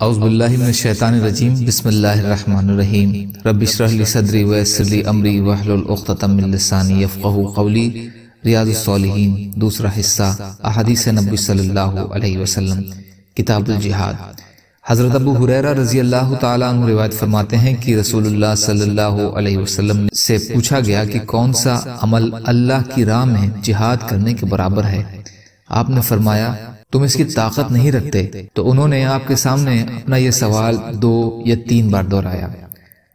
اعوذ باللہ من الشیطان الرجیم بسم اللہ الرحمن الرحیم رب اشرح لی صدری ویسر لی امری واحلل عقدۃ من لسانی یفقہوا قولی ریاض الصالحین دوسرا حصہ احادیث نبی صلی اللہ علیہ وسلم کتاب الجہاد۔ حضرت ابو ہریرہ رضی اللہ تعالیٰ عنہ روایت فرماتے ہیں کہ رسول اللہ صلی اللہ علیہ وسلم سے پوچھا گیا کہ کون سا عمل اللہ کی راہ میں جہاد کرنے کے برابر ہے؟ آپ نے فرمایا تم اس کی طاقت نہیں رکھتے، تو انہوں نے آپ کے سامنے اپنا یہ سوال 2 یا 3 بار دہرایا۔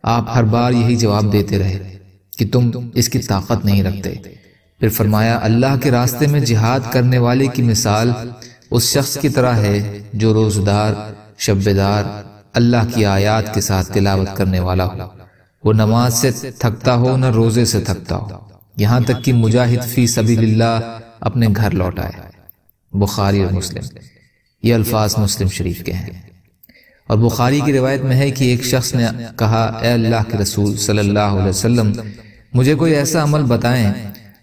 آپ ہر بار یہی جواب دیتے رہے کہ تم اس کی طاقت نہیں رکھتے۔ پھر فرمایا اللہ کے راستے میں جہاد کرنے والے کی مثال اس شخص کی طرح ہے جو روزدار شبدار اللہ کی آیات کے ساتھ تلاوت کرنے والا ہو، وہ نماز سے تھکتا ہو نہ روزے سے تھکتا ہو، یہاں تک کہ مجاہد فی سبیل اللہ اپنے گھر لوٹ آئے۔ بخاری اور مسلم، یہ الفاظ مسلم شریف کے ہیں۔ اور بخاری کی روایت میں ہے کہ ایک شخص نے کہا اے اللہ کے رسول صلی اللہ علیہ وسلم مجھے کوئی ایسا عمل بتائیں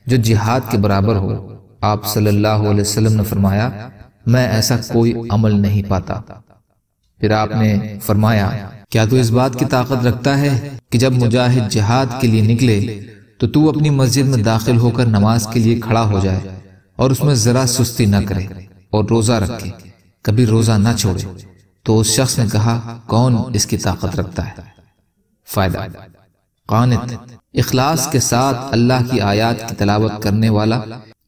جو جہاد کے برابر ہو۔ آپ صلی اللہ علیہ وسلم نے فرمایا میں ایسا کوئی عمل نہیں پاتا۔ پھر آپ نے فرمایا کیا تو اس بات کی طاقت رکھتا ہے کہ جب مجاہد جہاد کے لیے نکلے تو اپنی مسجد میں داخل ہو کر نماز کے لیے کھڑا ہو جائے اور اس میں ذرا سستی نہ کرے اور روزہ رکھے، کبھی روزہ نہ چھوڑے؟ تو اس شخص نے کہا کون اس کی طاقت رکھتا ہے؟ فائدہ، قانت، اخلاص کے ساتھ اللہ کی آیات کی تلاوت کرنے والا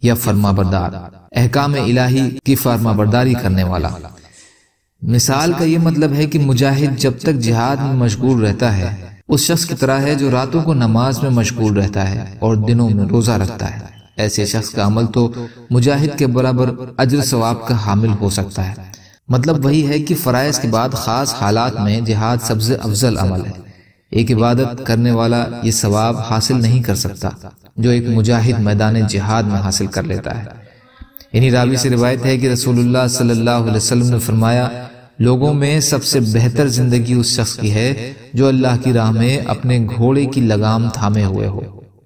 یا فرما بردار، احکام الہی کی فرما برداری کرنے والا۔ مثال کا یہ مطلب ہے کہ مجاہد جب تک جہاد میں مشغول رہتا ہے اس شخص کی طرح ہے جو راتوں کو نماز میں مشغول رہتا ہے اور دنوں میں روزہ رکھتا ہے۔ ایسے شخص کا عمل تو مجاہد کے برابر اجر ثواب کا حامل ہو سکتا ہے۔ مطلب وہی ہے کہ فرائض کے بعد خاص حالات میں جہاد سب سے افضل عمل ہے۔ ایک عبادت کرنے والا یہ ثواب حاصل نہیں کر سکتا جو ایک مجاہد میدان جہاد میں حاصل کر لیتا ہے۔ انہی راوی سے روایت ہے کہ رسول اللہ صلی اللہ علیہ وسلم نے فرمایا لوگوں میں سب سے بہتر زندگی اس شخص کی ہے جو اللہ کی راہ میں اپنے گھوڑے کی لگام تھامے ہوئے ہو۔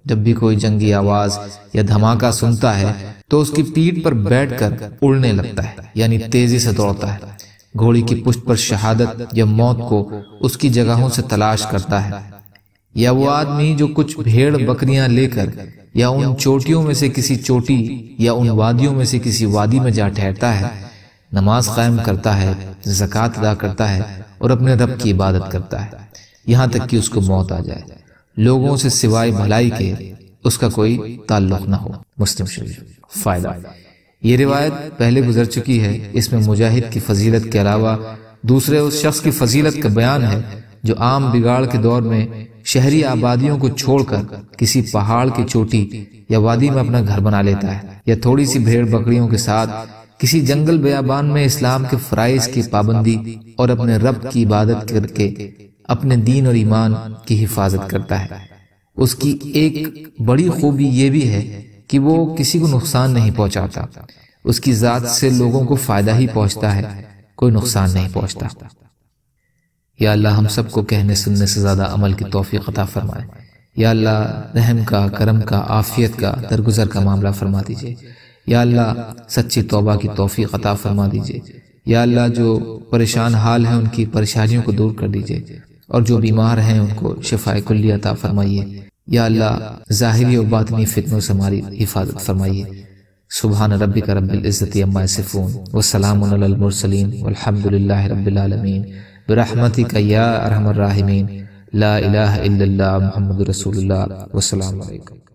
جب بھی کوئی جنگی آواز یا دھماکہ سنتا ہے تو اس کی پیٹھ پر بیٹھ کر اڑنے لگتا ہے، یعنی تیزی سے دوڑتا ہے، گھوڑی کی پشت پر شہادت یا موت کو اس کی جگہوں سے تلاش کرتا ہے۔ یا وہ آدمی جو کچھ بھیڑ بکریاں لے کر یا ان چوٹیوں میں سے کسی چوٹی یا ان وادیوں میں سے کسی وادی میں جا ٹھہرتا ہے، نماز قائم کرتا ہے، زکوٰۃ ادا کرتا ہے اور اپنے رب کی عبادت کرتا ہے یہاں تک کہ اس کو موت آ جائے، لوگوں سے سوائے بھلائی کے اس کا کوئی تعلق نہ ہو۔ مسلم شریف۔ فائدہ، یہ روایت پہلے گزر چکی ہے۔ اس میں مجاہد کی فضیلت کے علاوہ دوسرے اس شخص کی فضیلت کا بیان ہے جو عام بگاڑ کے دور میں شہری آبادیوں کو چھوڑ کر کسی پہاڑ کی چوٹی یا وادی میں اپنا گھر بنا لیتا ہے، یا تھوڑی سی بھیڑ بکریوں کے ساتھ کسی جنگل بیابان میں اسلام کے فرائض کی پابندی اور اپنے رب کی عبادت کر کے اپنے دین اور ایمان کی حفاظت کرتا ہے۔ اس کی ایک بڑی خوبی یہ بھی ہے کہ وہ کسی کو نقصان نہیں پہنچاتا، اس کی ذات سے لوگوں کو فائدہ ہی پہنچتا ہے، کوئی نقصان نہیں پہنچتا۔ یا اللہ ہم سب کو کہنے سننے سے زیادہ عمل کی توفیق عطا فرمائے۔ یا اللہ رحم کا، کرم کا، عافیت کا، درگزر کا معاملہ فرما دیجئے۔ یا اللہ سچی توبہ کی توفیق عطا فرما دیجئے۔ یا اللہ جو پریشان حال ہیں ان کی پریشانیوں کو دور کر دیجئے، اور جو بیمار ہیں ان کو شفاء کلی عطا فرمائیے۔ یا اللہ ظاہری و باطنی فتنوں سے ہماری حفاظت فرمائیے۔ سبحان ربک رب العزت عما یصفون وسلام علی المرسلین والحمد للہ رب العالمین برحمتک یا ارحم الراحمین لا الہ الا اللہ محمد رسول اللہ والسلام علیکم۔